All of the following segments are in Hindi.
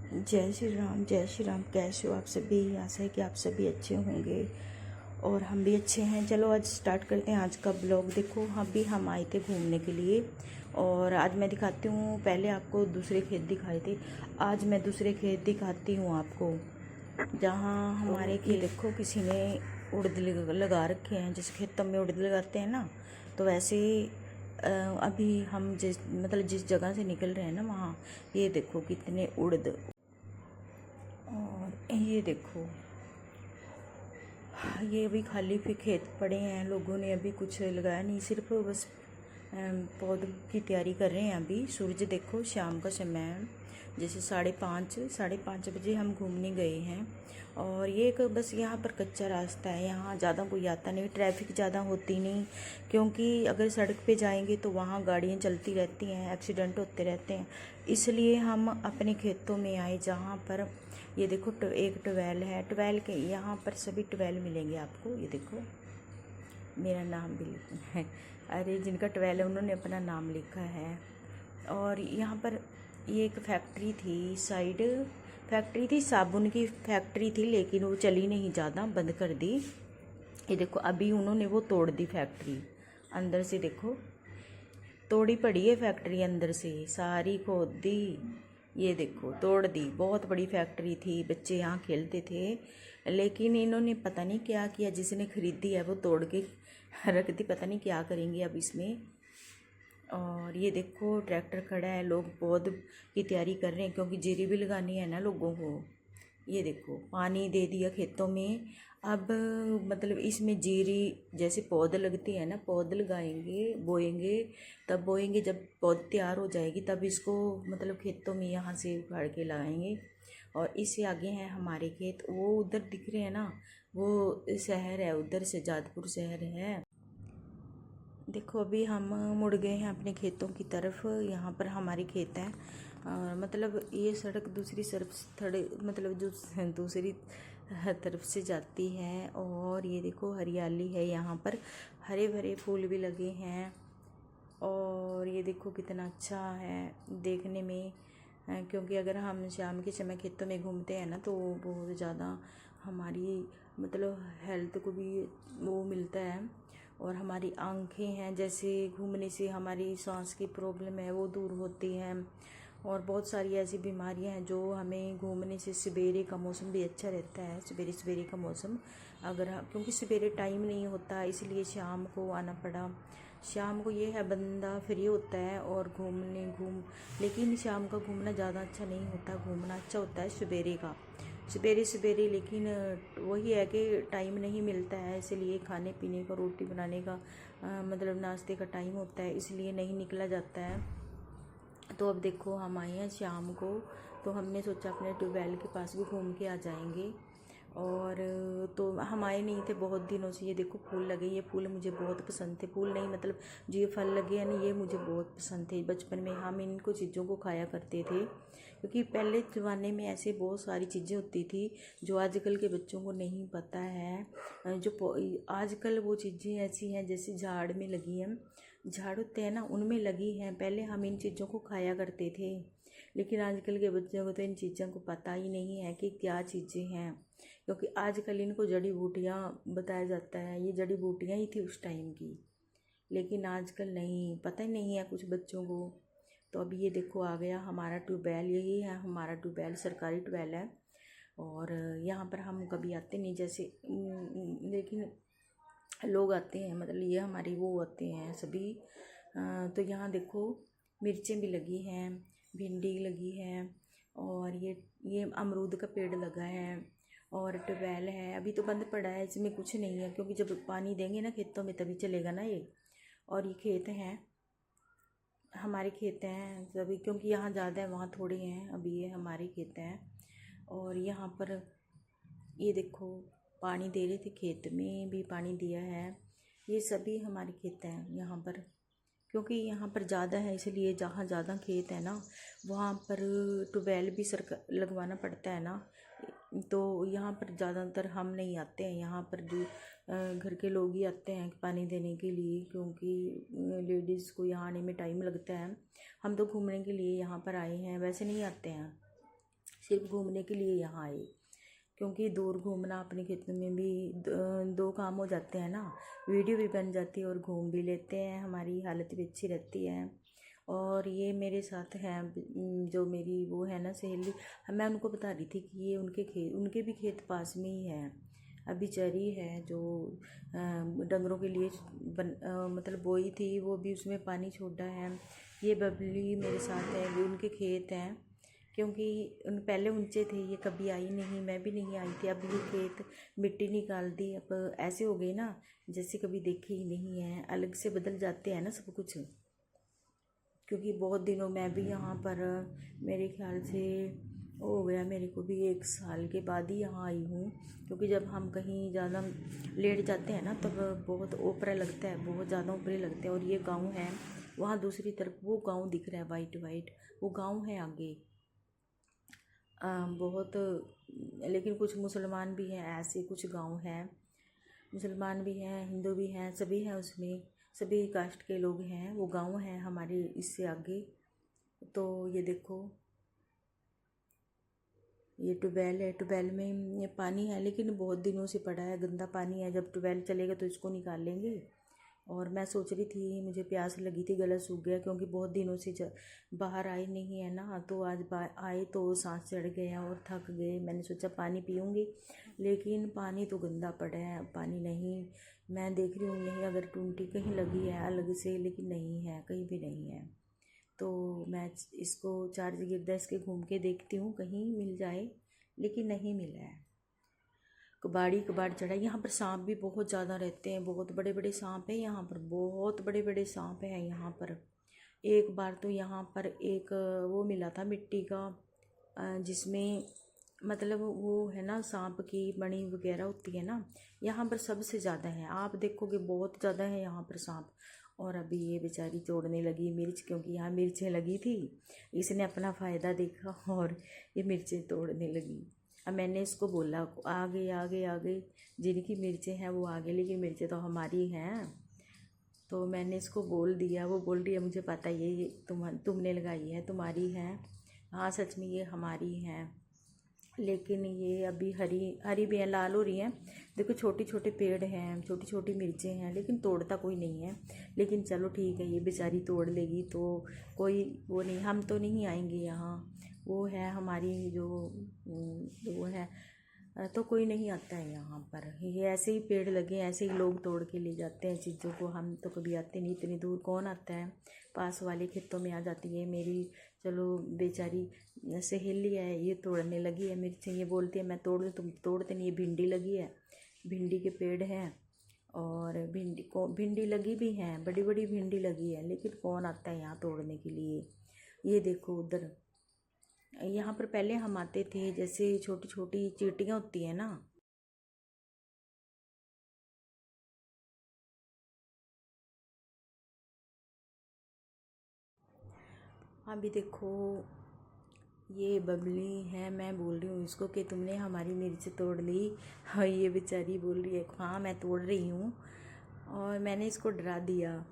जय श्री राम, जय श्री राम। कैसे हो आप सभी? आशा है कि आप सभी अच्छे होंगे और हम भी अच्छे हैं। चलो आज स्टार्ट करते हैं आज का ब्लॉग। देखो अभी हम आए थे घूमने के लिए और आज मैं दिखाती हूँ। पहले आपको दूसरे खेत दिखाए थे, आज मैं दूसरे खेत दिखाती हूँ आपको। जहाँ हमारे खेत देखो किसी ने उड़द लगा रखे हैं, जैसे खेतों में उड़द लगाते हैं ना, तो वैसे अभी हम जिस जगह से निकल रहे हैं ना, वहाँ ये देखो कितने उड़द। और ये देखो ये अभी खाली भी खेत पड़े हैं, लोगों ने अभी कुछ लगाया नहीं, सिर्फ बस पौधों की तैयारी कर रहे हैं। अभी सूरज देखो शाम का समय है, जैसे 5:30 बजे हम घूमने गए हैं। और ये एक बस यहाँ पर कच्चा रास्ता है, यहाँ ज़्यादा कोई आता नहीं, ट्रैफिक ज़्यादा होती नहीं, क्योंकि अगर सड़क पे जाएंगे तो वहाँ गाड़ियाँ चलती रहती हैं, एक्सीडेंट होते रहते हैं। इसलिए हम अपने खेतों में आए जहाँ पर ये देखो एक ट्वेल है, ट्वेल के यहाँ पर सभी ट्वेल मिलेंगे आपको। ये देखो मेरा नाम भी लिखा है, अरे जिनका ट्वेल है उन्होंने अपना नाम लिखा है। और यहाँ पर ये एक फैक्ट्री थी, साइड फैक्ट्री थी, साबुन की फैक्ट्री थी, लेकिन वो चली नहीं ज़्यादा, बंद कर दी। ये देखो अभी उन्होंने वो तोड़ दी फैक्ट्री, अंदर से देखो तोड़ी पड़ी है फैक्ट्री, अंदर से सारी खोद दी। ये देखो तोड़ दी, बहुत बड़ी फैक्ट्री थी, बच्चे यहाँ खेलते थे, लेकिन इन्होंने पता नहीं क्या किया, जिसने खरीदी है वो तोड़ के रख दी, पता नहीं क्या करेंगे अब इसमें। और ये देखो ट्रैक्टर खड़ा है, लोग पौध की तैयारी कर रहे हैं, क्योंकि जीरी भी लगानी है ना लोगों को। ये देखो पानी दे दिया खेतों में, अब मतलब इसमें जीरी जैसे पौध लगती है ना, पौध लगाएंगे, बोएंगे, तब बोएंगे, जब पौध तैयार हो जाएगी तब इसको मतलब खेतों में यहाँ से उखाड़ के लगाएंगे। और इससे आगे हैं हमारे खेत, वो उधर दिख रहे हैं ना, वो शहर है, उधर से जादपुर शहर है। देखो अभी हम मुड़ गए हैं अपने खेतों की तरफ, यहाँ पर हमारे खेत हैं। मतलब ये सड़क दूसरी तरफ थोड़े मतलब जो दूसरी तरफ से जाती है। और ये देखो हरियाली है, यहाँ पर हरे भरे फूल भी लगे हैं। और ये देखो कितना अच्छा है देखने में, क्योंकि अगर हम शाम के समय खेतों में घूमते हैं ना, तो बहुत ज़्यादा हमारी मतलब हेल्थ को भी वो मिलता है। और हमारी आँखें हैं, जैसे घूमने से हमारी सांस की प्रॉब्लम है वो दूर होती है। और बहुत सारी ऐसी बीमारियां हैं जो हमें घूमने से, सवेरे का मौसम भी अच्छा रहता है, सवेरे का मौसम, अगर क्योंकि सवेरे टाइम नहीं होता इसलिए शाम को आना पड़ा। शाम को ये है बंदा फ्री होता है और लेकिन शाम का घूमना ज़्यादा अच्छा नहीं होता, घूमना अच्छा होता है सवेरे का, सवेरे। लेकिन वही है कि टाइम नहीं मिलता है, इसलिए खाने पीने का, रोटी बनाने का मतलब नाश्ते का टाइम होता है, इसलिए नहीं निकला जाता है। तो अब देखो हम आए हैं शाम को, तो हमने सोचा अपने ट्यूबवेल के पास भी घूम के आ जाएंगे। और तो हम आए नहीं थे बहुत दिनों से। ये देखो फूल लगे, ये फूल मुझे बहुत पसंद थे, फूल नहीं मतलब जो ये फल लगे हैं ना, ये मुझे बहुत पसंद थे। बचपन में हम इनको चीज़ों को खाया करते थे, क्योंकि पहले ज़माने में ऐसे बहुत सारी चीज़ें होती थी जो आजकल के बच्चों को नहीं पता है। आजकल वो चीज़ें ऐसी हैं जैसे झाड़ में लगी हैं, झाड़ होते हैं ना उनमें लगी हैं, पहले हम इन चीज़ों को खाया करते थे। लेकिन आजकल के बच्चों को तो इन चीज़ों को पता ही नहीं है कि क्या चीज़ें हैं, क्योंकि आजकल इनको जड़ी बूटियाँ बताया जाता है, ये जड़ी बूटियाँ ही थी उस टाइम की, लेकिन आजकल नहीं, पता ही नहीं है कुछ बच्चों को। तो अभी ये देखो आ गया हमारा ट्यूबवेल, यही है हमारा ट्यूबवेल, सरकारी ट्यूबवेल है। और यहाँ पर हम कभी आते नहीं, जैसे लेकिन लोग आते हैं, मतलब ये हमारी वो आते हैं सभी। तो यहाँ देखो मिर्चें भी लगी हैं, भिंडी लगी है, और ये अमरूद का पेड़ लगा है। और ट्यूबवेल है, अभी तो बंद पड़ा है, इसमें कुछ नहीं है, क्योंकि जब पानी देंगे ना खेतों में तभी चलेगा ना ये। और ये खेत हैं, हमारे खेत हैं सभी, क्योंकि यहाँ ज़्यादा है वहाँ थोड़े हैं, अभी ये हमारे खेत हैं। और यहाँ पर ये देखो पानी दे रहे थे, खेत में भी पानी दिया है, ये सभी हमारे खेत हैं यहाँ पर, क्योंकि यहाँ पर ज़्यादा है इसलिए, जहाँ ज़्यादा खेत है ना वहाँ पर ट्यूबवेल भी सरकार लगवाना पड़ता है ना। तो यहाँ पर ज़्यादातर हम नहीं आते हैं, यहाँ पर जो घर के लोग ही आते हैं पानी देने के लिए, क्योंकि लेडीज़ को यहाँ आने में टाइम लगता है। हम तो घूमने के लिए यहाँ पर आए हैं, वैसे नहीं आते हैं, सिर्फ घूमने के लिए यहाँ आए, क्योंकि दूर घूमना अपने खेतों में भी दो काम हो जाते हैं ना, वीडियो भी बन जाती है और घूम भी लेते हैं, हमारी हालत भी अच्छी रहती है। और ये मेरे साथ हैं जो मेरी वो है ना सहेली, मैं उनको बता रही थी कि ये उनके भी खेत पास में ही है। अभी चरी है जो डंगरों के लिए मतलब बोई थी, वो भी उसमें पानी छोड़ा है। ये बबली मेरे साथ है, ये उनके खेत हैं, क्योंकि पहले ऊंचे थे, ये कभी आई नहीं, मैं भी नहीं आई थी। अब ये खेत मिट्टी निकाल दी, अब ऐसे हो गए ना जैसे कभी देखे ही नहीं है, अलग से बदल जाते हैं ना सब कुछ। क्योंकि बहुत दिनों मैं भी यहाँ पर मेरे ख्याल से हो गया, मेरे को भी 1 साल के बाद ही यहाँ आई हूँ, क्योंकि जब हम कहीं ज़्यादा लेट जाते हैं ना तब बहुत ओपरा लगता है, बहुत ज़्यादा ओपरे लगते हैं। और ये गांव है, वहाँ दूसरी तरफ वो गांव दिख रहा है वाइट वाइट, वो गांव है आगे। बहुत, लेकिन कुछ मुसलमान भी हैं, ऐसे कुछ गांव हैं, मुसलमान भी हैं, हिंदू भी हैं, सभी हैं उसमें, सभी कास्ट के लोग हैं। वो गांव है हमारे इससे आगे। तो ये देखो, ये ट्यूबवेल है, ट्यूबवेल में ये पानी है, लेकिन बहुत दिनों से पड़ा है, गंदा पानी है। जब ट्यूबवेल चलेगा तो इसको निकाल लेंगे। और मैं सोच रही थी, मुझे प्यास लगी थी, गला सूख गया, क्योंकि बहुत दिनों से बाहर आए नहीं है ना, तो आज आए तो सांस चढ़ गया और थक गए। मैंने सोचा पानी पीऊँगी, लेकिन पानी तो गंदा पड़ा है, पानी नहीं। मैं देख रही हूँ यहीं अगर टूंटी कहीं लगी है अलग से, लेकिन नहीं है, कहीं भी नहीं है। तो मैं इसको 4 गिरदा इसके घूम के देखती हूँ कहीं मिल जाए, लेकिन नहीं मिला है। कबाड़ चढ़ा। यहाँ पर सांप भी बहुत ज़्यादा रहते हैं, बहुत बड़े बड़े सांप हैं यहाँ पर, बहुत बड़े बड़े सांप हैं यहाँ पर। एक बार तो यहाँ पर एक वो मिला था मिट्टी का, जिसमें मतलब वो है ना सांप की मणि वगैरह होती है ना, यहाँ पर सबसे ज़्यादा है, आप देखोगे बहुत ज़्यादा है यहाँ पर सांप। और अभी ये बेचारी तोड़ने लगी मिर्च, क्योंकि यहाँ मिर्चें लगी थी, इसने अपना फ़ायदा देखा और ये मिर्चें तोड़ने लगी। अब मैंने इसको बोला आगे आगे आगे, जिनकी मिर्चें हैं वो आगे, लेकिन मिर्चें तो हमारी हैं। तो मैंने इसको बोल दिया, वो बोल रही है मुझे पता है ये तुमने लगाई है, तुम्हारी है। हाँ सच में ये हमारी हैं, लेकिन ये अभी हरी हरी भी हैं, लाल हो रही हैं। देखो छोटे छोटे पेड़ हैं, छोटी छोटी मिर्चें हैं, लेकिन तोड़ता कोई नहीं है। लेकिन चलो ठीक है, ये बेचारी तोड़ लेगी तो कोई वो नहीं, हम तो नहीं आएंगे यहाँ। वो है हमारी जो वो है, तो कोई नहीं आता है यहाँ पर। ये ऐसे ही पेड़ लगे, ऐसे ही लोग तोड़ के ले जाते हैं चीज़ों को, हम तो कभी आते नहीं, इतनी दूर कौन आता है। पास वाले खेतों में आ जाती है मेरी, चलो बेचारी सहेली है, ये तोड़ने लगी है मिर्चें। ये बोलती है मैं तोड़ दूँ, तुम तोड़ते नहीं। ये भिंडी लगी है, भिंडी के पेड़ हैं, और भिंडी लगी भी हैं, बड़ी बड़ी भिंडी लगी है, लेकिन कौन आता है यहाँ तोड़ने के लिए। ये देखो उधर, यहाँ पर पहले हम आते थे, जैसे छोटी छोटी चींटियाँ होती है ना, अभी देखो ये बबली है, मैं बोल रही हूँ इसको कि तुमने हमारी मिर्च तोड़ ली। हाँ ये बेचारी बोल रही है हाँ मैं तोड़ रही हूँ। और मैंने इसको डरा दिया,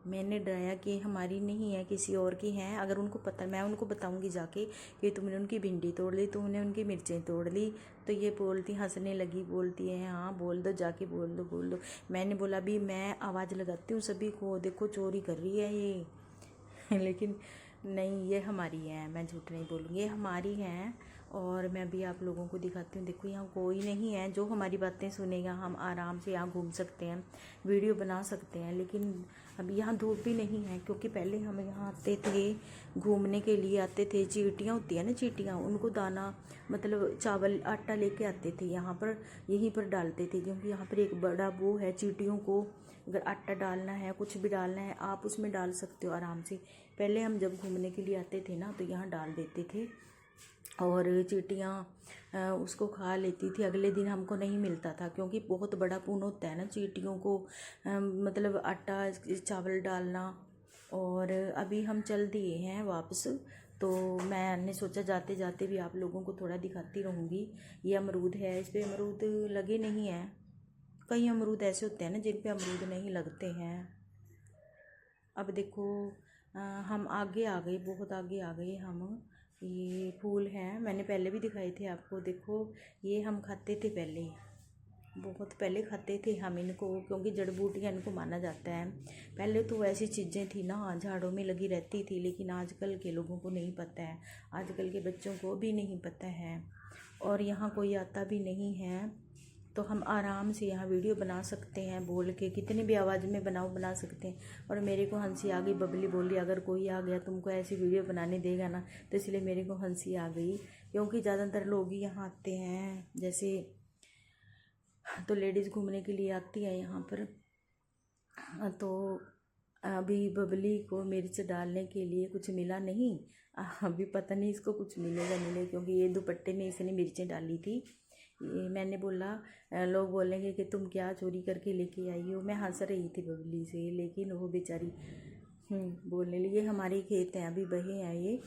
मैंने डराया कि हमारी नहीं है किसी और की है। अगर उनको पता, मैं उनको बताऊंगी जाके कि तुमने उनकी भिंडी तोड़ ली, तुमने उनकी मिर्चें तोड़ ली। तो ये बोलती, हंसने लगी, बोलती है हाँ बोल दो, जाके बोल दो बोल दो। मैंने बोला भी मैं आवाज़ लगाती हूँ सभी को, देखो चोरी कर रही है ये। लेकिन नहीं, ये हमारी है, मैं झूठ नहीं बोलूँगी, ये हमारी हैं। और मैं भी आप लोगों को दिखाती हूँ, देखो यहाँ कोई नहीं है जो हमारी बातें सुनेगा। हम आराम से यहाँ घूम सकते हैं, वीडियो बना सकते हैं। लेकिन अभी यहाँ धूप भी नहीं है, क्योंकि पहले हम यहाँ आते थे, घूमने के लिए आते थे। चींटियाँ होती है ना, चींटियाँ, उनको दाना मतलब चावल आटा लेके आते थे यहाँ पर, यहीं पर डालते थे, क्योंकि यहाँ पर एक बड़ा वो है चींटियों को। अगर आटा डालना है, कुछ भी डालना है, आप उसमें डाल सकते हो आराम से। पहले हम जब घूमने के लिए आते थे ना, तो यहाँ डाल देते थे, और चींटियाँ उसको खा लेती थी। अगले दिन हमको नहीं मिलता था, क्योंकि बहुत बड़ा पुण्य होता है ना चींटियों को मतलब आटा चावल डालना। और अभी हम चल दिए हैं वापस, तो मैंने सोचा जाते जाते भी आप लोगों को थोड़ा दिखाती रहूँगी। ये अमरूद है, इस पर अमरूद लगे नहीं हैं। कई अमरूद ऐसे होते हैं ना जिन पे अमरूद नहीं लगते हैं। अब देखो हम आगे आ गए, बहुत आगे आ गए हम। ये फूल हैं, मैंने पहले भी दिखाए थे आपको। देखो ये हम खाते थे पहले, बहुत पहले खाते थे हम इनको, क्योंकि जड़ी बूटियाँ इनको माना जाता है। पहले तो ऐसी चीज़ें थी ना, झाड़ों में लगी रहती थी, लेकिन आजकल के लोगों को नहीं पता है, आजकल के बच्चों को भी नहीं पता है, और यहाँ कोई आता भी नहीं है। तो हम आराम से यहाँ वीडियो बना सकते हैं, बोल के कितनी भी आवाज़ में बना सकते हैं। और मेरे को हंसी आ गई, बबली बोली अगर कोई आ गया तुमको ऐसी वीडियो बनाने देगा ना, तो इसलिए मेरे को हंसी आ गई, क्योंकि ज़्यादातर लोग ही यहाँ आते हैं, जैसे तो लेडीज़ घूमने के लिए आती है यहाँ पर। तो अभी बबली को मिर्च डालने के लिए कुछ मिला नहीं, अभी पता नहीं इसको कुछ मिलेगा मिले, क्योंकि ये दुपट्टे में इसने मिर्चें डाली थी। ये मैंने बोला, लोग बोलेंगे कि तुम क्या चोरी करके लेके आई हो। मैं हंस रही थी बबली से, लेकिन वो बेचारी बोलने लगी। ये हमारे खेत हैं, अभी बहे हैं, ये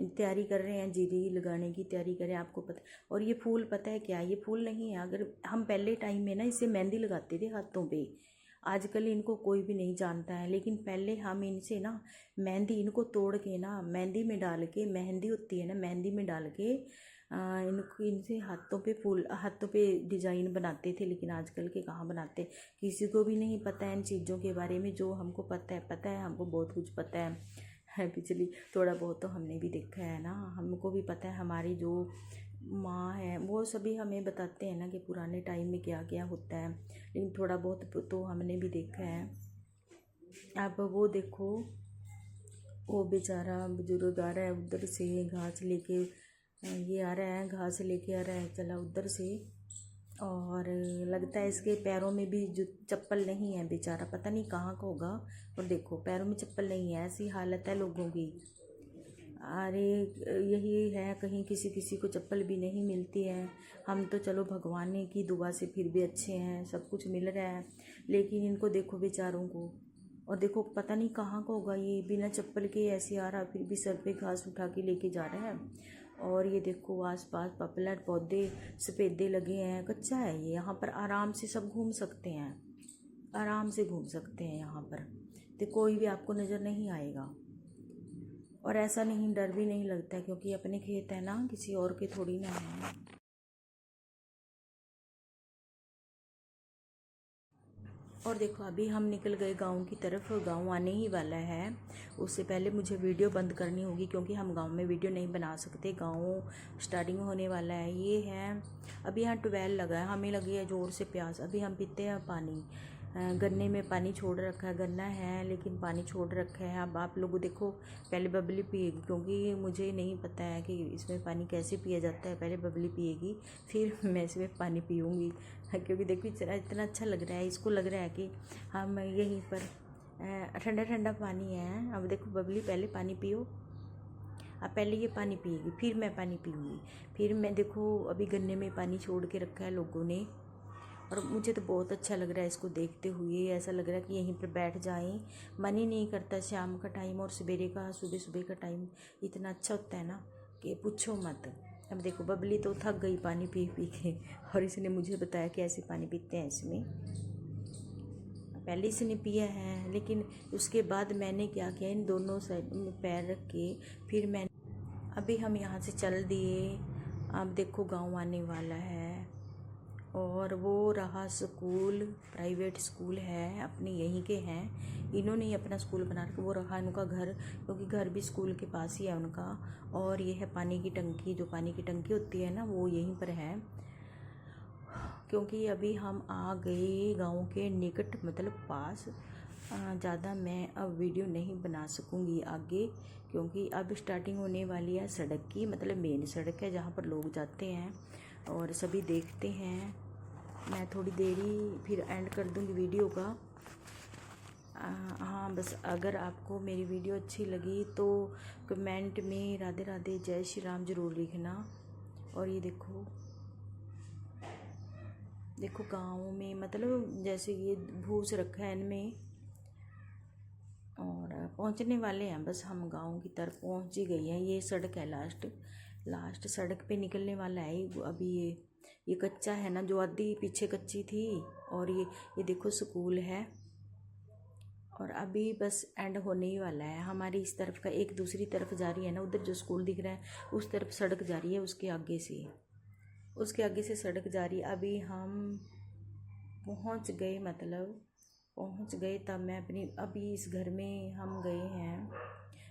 तैयारी कर रहे हैं, जीरी लगाने की तैयारी करें, आपको पता। और ये फूल पता है क्या, ये फूल नहीं है, अगर हम पहले टाइम में ना इससे मेहंदी लगाते थे हाथों पे। आजकल इनको कोई भी नहीं जानता है, लेकिन पहले हम इनसे ना मेहंदी, इनको तोड़ के ना मेहंदी में डाल के, मेहंदी होती है ना, मेहंदी में डाल के इनको, इनसे हाथों पे फूल, हाथों पे डिज़ाइन बनाते थे। लेकिन आजकल के कहाँ बनाते, किसी को भी नहीं पता है इन चीज़ों के बारे में। जो हमको पता है, हमको बहुत कुछ पता है पिछली, थोड़ा बहुत तो हमने भी देखा है ना, हमको भी पता है। हमारी जो माँ है वो सभी हमें बताते हैं ना कि पुराने टाइम में क्या क्या होता है, लेकिन थोड़ा बहुत तो हमने भी देखा है। अब वो देखो, वो बेचारा बुजुर्ग आ रहा है उधर से घास लेके, ये आ रहा है घास लेके आ रहा है, चला उधर से। और लगता है इसके पैरों में भी जो चप्पल नहीं है, बेचारा पता नहीं कहाँ का होगा। और देखो पैरों में चप्पल नहीं है, ऐसी हालत है लोगों की। अरे यही है, कहीं किसी किसी को चप्पल भी नहीं मिलती है। हम तो चलो भगवान की दुआ से फिर भी अच्छे हैं, सब कुछ मिल रहा है, लेकिन इनको देखो बेचारों को। और देखो पता नहीं कहाँ का होगा, ये बिना चप्पल के ऐसे आ रहा, फिर भी सर पे घास उठा के लेके जा रहा है। और ये देखो आसपास पॉपुलर पौधे सफ़ेदे लगे हैं, कच्चा है ये, यहाँ पर आराम से सब घूम सकते हैं, आराम से घूम सकते हैं यहाँ पर, तो कोई भी आपको नज़र नहीं आएगा। और ऐसा नहीं, डर भी नहीं लगता है, क्योंकि अपने खेत है ना, किसी और के थोड़ी ना है। और देखो अभी हम निकल गए गांव की तरफ, गांव आने ही वाला है। उससे पहले मुझे वीडियो बंद करनी होगी, क्योंकि हम गांव में वीडियो नहीं बना सकते, गांव स्टार्टिंग होने वाला है। ये है अभी यहाँ ट्यूबवेल लगा है, हमें लगी है ज़ोर से प्यास, अभी हम पीते हैं पानी। गन्ने में पानी छोड़ रखा है, गन्ना है लेकिन पानी छोड़ रखा है। अब आप लोग देखो, पहले बबली पिएगी, क्योंकि मुझे नहीं पता है कि इसमें पानी कैसे पिया जाता है। पहले बबली पिएगी, फिर मैं इसमें पानी पीऊँगी, क्योंकि देखो इतना अच्छा लग रहा है, इसको लग रहा है कि हम यहीं पर ठंडा ठंडा पानी है। अब देखो बबली पहले पानी पियो, अब पहले ये पानी पिएगी, फिर मैं पानी पीऊँगी, फिर मैं देखो अभी गन्ने में पानी छोड़ के रखा है लोगों ने। और मुझे तो बहुत अच्छा लग रहा है इसको देखते हुए, ऐसा लग रहा है कि यहीं पर बैठ जाएं। मन ही नहीं करता, शाम का टाइम और सवेरे का, सुबह सुबह का टाइम इतना अच्छा होता है ना कि पूछो मत। अब देखो बबली तो थक गई पानी पी पी के, और इसने मुझे बताया कि ऐसे पानी पीते हैं इसमें। पहले इसने पिया है, लेकिन उसके बाद मैंने क्या किया, इन दोनों साइड में पैर रख के फिर मैं, अभी हम यहाँ से चल दिए। अब देखो गांव आने वाला है, और वो रहा स्कूल, प्राइवेट स्कूल है, अपने यहीं के हैं, इन्होंने ही अपना स्कूल बना रखा। वो रहा उनका घर, क्योंकि घर भी स्कूल के पास ही है उनका। और ये है पानी की टंकी, जो पानी की टंकी होती है ना, वो यहीं पर है। क्योंकि अभी हम आ गए गांव के निकट, मतलब पास। ज़्यादा मैं अब वीडियो नहीं बना सकूंगी आगे, क्योंकि अब स्टार्टिंग होने वाली है सड़क की, मतलब मेन सड़क है जहाँ पर लोग जाते हैं और सभी देखते हैं। मैं थोड़ी देरी फिर एंड कर दूंगी वीडियो का। हाँ बस, अगर आपको मेरी वीडियो अच्छी लगी तो कमेंट में राधे राधे जय श्री राम ज़रूर लिखना। और ये देखो, देखो गाँव में मतलब जैसे ये भूस रखा है इनमें, और पहुंचने वाले हैं, बस हम गांव की तरफ पहुंच ही गई हैं। ये सड़क है, लास्ट सड़क पे निकलने वाला है अभी। ये कच्चा है ना, जो आधी पीछे कच्ची थी। और ये देखो स्कूल है, और अभी बस एंड होने ही वाला है। हमारी इस तरफ का एक दूसरी तरफ जा रही है ना, उधर जो स्कूल दिख रहा है उस तरफ सड़क जा रही है, उसके आगे से सड़क जा रही है। अभी हम पहुंच गए, मतलब पहुंच गए तब मैं अपनी अभी इस घर में हम गए हैं।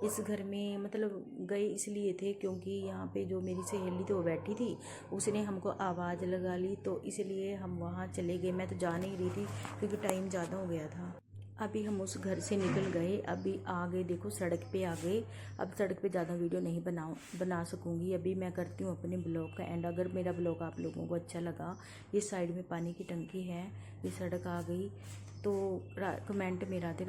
इस घर में मतलब गए इसलिए थे क्योंकि यहाँ पे जो मेरी सहेली थी वो बैठी थी, उसने हमको आवाज़ लगा ली, तो इसलिए हम वहाँ चले गए। मैं तो जा नहीं रही थी क्योंकि टाइम ज़्यादा हो गया था। अभी हम उस घर से निकल गए, अभी आ गए, देखो सड़क पे आ गए। अब सड़क पे ज़्यादा वीडियो नहीं बना सकूँगी। अभी मैं करती हूँ अपने ब्लॉग का एंड। अगर मेरा ब्लॉग आप लोगों को अच्छा लगा, ये साइड में पानी की टंकी है, ये सड़क आ गई, तो कमेंट में राधे